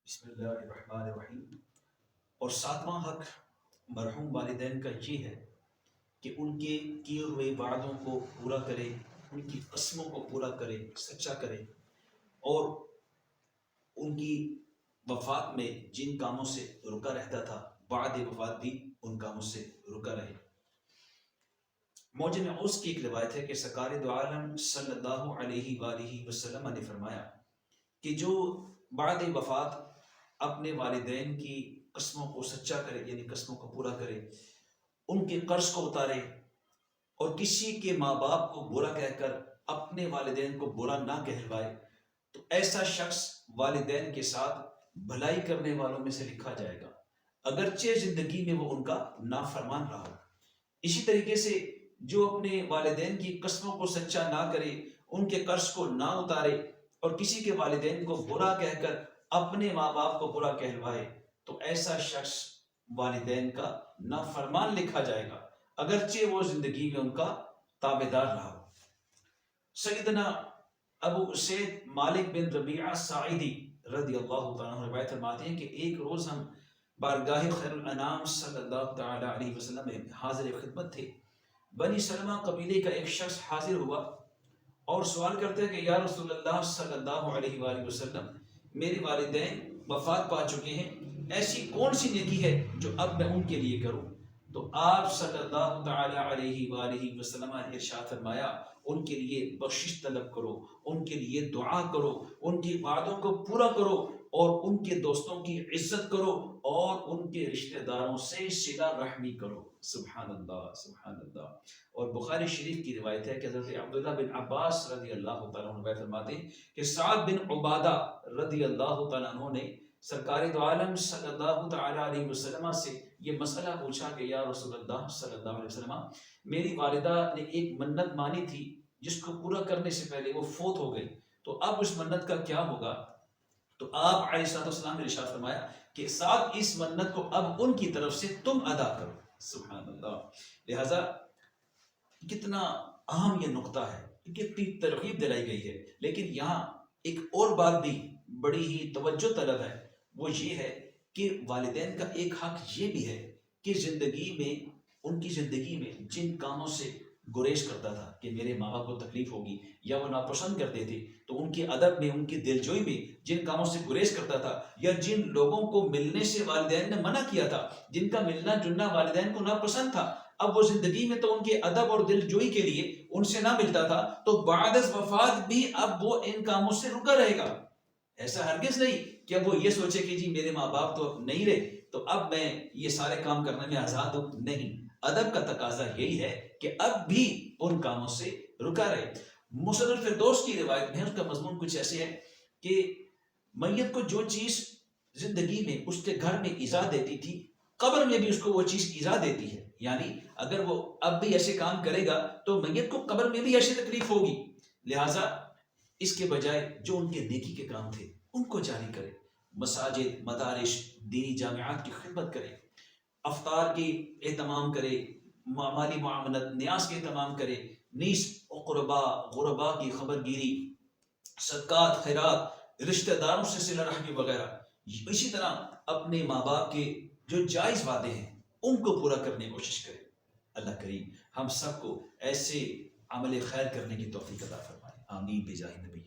بسم اللہ الرحمن الرحیم۔ اور ساتواں حق مرحوم والدین کا یہ ہے کہ ان کے کیے ہوئے وعدوں کو پورا کرے، ان کی قسموں کو پورا کرے، سچا کرے، اور ان کی وفات میں جن کاموں سے رکا رہتا تھا بعد وفات بھی ان کاموں سے رکا رہے۔ موجم اوس کی ایک روایت ہے کہ سرکار دو عالم صلی اللہ علیہ وآلہ وسلم نے فرمایا کہ جو بعد وفات اپنے والدین کی قسموں کو سچا کرے، یعنی قسموں کو پورا کرے، ان کے قرض کو اتارے اور کسی کے ماں باپ کو برا کہہ کر اپنے والدین کو برا نہ کہلوائے، تو ایسا شخص والدین کے ساتھ بھلائی کرنے والوں میں سے لکھا جائے گا، اگرچہ زندگی میں وہ ان کا نافرمان رہا ہو۔ اسی طریقے سے جو اپنے والدین کی قسموں کو سچا نہ کرے، ان کے قرض کو نہ اتارے اور کسی کے والدین کو برا کہہ کر اپنے ماں باپ کو برا کہلوائے، تو ایسا شخص والدین کا نافرمان لکھا جائے گا، اگرچہ وہ زندگی میں ان کا تابعدار رہا ہو۔ سیدنا ابو اسید مالک بن ربیعہ ساعدی رضی اللہ تعالیٰ عنہ روایت فرماتے ہیں کہ ایک روز ہم بارگاہ خیر الانام صلی اللہ تعالیٰ علیہ وسلم میں حاضر خدمت تھے۔ بنی سلمہ قبیلے کا ایک شخص حاضر ہوا اور سوال کرتے ہیں کہ یا رسول اللہ صلی اللہ علیہ وآلہ وسلم، میرے والدین وفات پا چکے ہیں، ایسی کون سی نیکی ہے جو اب میں ان کے لیے کروں؟ تو آپ صلی اللہ تعالی علیہ وآلہ وسلم نے ارشاد فرمایا، ان کے لیے بخشش طلب کرو، ان کے لیے دعا کرو، ان کی وعدوں کو پورا کرو اور ان کے دوستوں کی عزت کرو اور ان کے رشتہ داروں سے صلہ رحمی کرو۔ سبحان اللہ، سبحان اللہ۔ اور بخاری شریف کی روایت ہے کہ حضرت عبداللہ بن عباس رضی اللہ تعالیٰ عنہ روایت فرماتے ہیں کہ سعد بن عبادہ رضی اللہ تعالیٰ عنہ نے سرکار دو عالم صلی اللہ تعالیٰ علیہ وسلم سے یہ مسئلہ پوچھا کہ یا رسول اللہ صلی اللہ علیہ وسلم، میری والدہ نے ایک منت مانی تھی جس کو پورا کرنے سے پہلے وہ فوت ہو گئی، تو اب اس منت کا کیا ہوگا؟ تو آپ علیہ السلام نے ارشاد فرمایا کہ ساتھ اس منت کو اب ان کی طرف سے تم ادا کرو۔ سبحان اللہ۔ لہذا کتنا اہم یہ نقطہ ہے، کتنی ترغیب دلائی گئی ہے، لیکن یہاں ایک اور بات بھی بڑی ہی توجہ طلب ہے، وہ یہ ہے کہ والدین کا ایک حق یہ بھی ہے کہ زندگی میں، ان کی زندگی میں جن کاموں سے گریز کرتا تھا کہ میرے ماں باپ کو تکلیف ہوگی یا وہ ناپسند کرتے تھے، تو ان کے ادب میں، ان کی دلجوئی میں جن کاموں سے گریز کرتا تھا یا جن لوگوں کو ملنے سے والدین نے منع کیا تھا، جن کا ملنا جلنا والدین کو ناپسند تھا، اب وہ زندگی میں تو ان کے ادب اور دلجوئی کے لیے ان سے نہ ملتا تھا، تو بعد از وفات بھی اب وہ ان کاموں سے رکا رہے گا۔ ایسا ہرگز نہیں کہ اب وہ یہ سوچے کہ جی میرے ماں باپ تو نہیں رہے تو اب میں یہ سارے کام کرنے میں آزاد ہوں۔ نہیں، ادب کا تقاضا یہی ہے کہ اب بھی ان کاموں سے رکا رہے۔ مسند الفردوس کی روایت میں اس کا مضمون کچھ ایسے ہے کہ میت کو جو چیز زندگی میں اس کے گھر میں ایذا دیتی تھی، قبر میں بھی اس کو وہ چیز ایذا دیتی ہے، یعنی اگر وہ اب بھی ایسے کام کرے گا تو میت کو قبر میں بھی ایسی تکلیف ہوگی۔ لہٰذا اس کے بجائے جو ان کے نیکی کے کام تھے ان کو جاری کرے، مساجد، مدارس، دینی جامعات کی خدمت کرے، افطار کی اہتمام کرے، مالی معاملت، نیاز کے اہتمام کرے، نیز اقربا غربا کی خبر گیری، صدقات، خیرات، رشتہ داروں سے صلہ رحمی وغیرہ۔ اسی طرح اپنے ماں باپ کے جو جائز وعدے ہیں ان کو پورا کرنے کی کوشش کرے۔ اللہ کریم ہم سب کو ایسے عمل خیر کرنے کی توفیق عطا فرمائے، آمین بجاہ نبی۔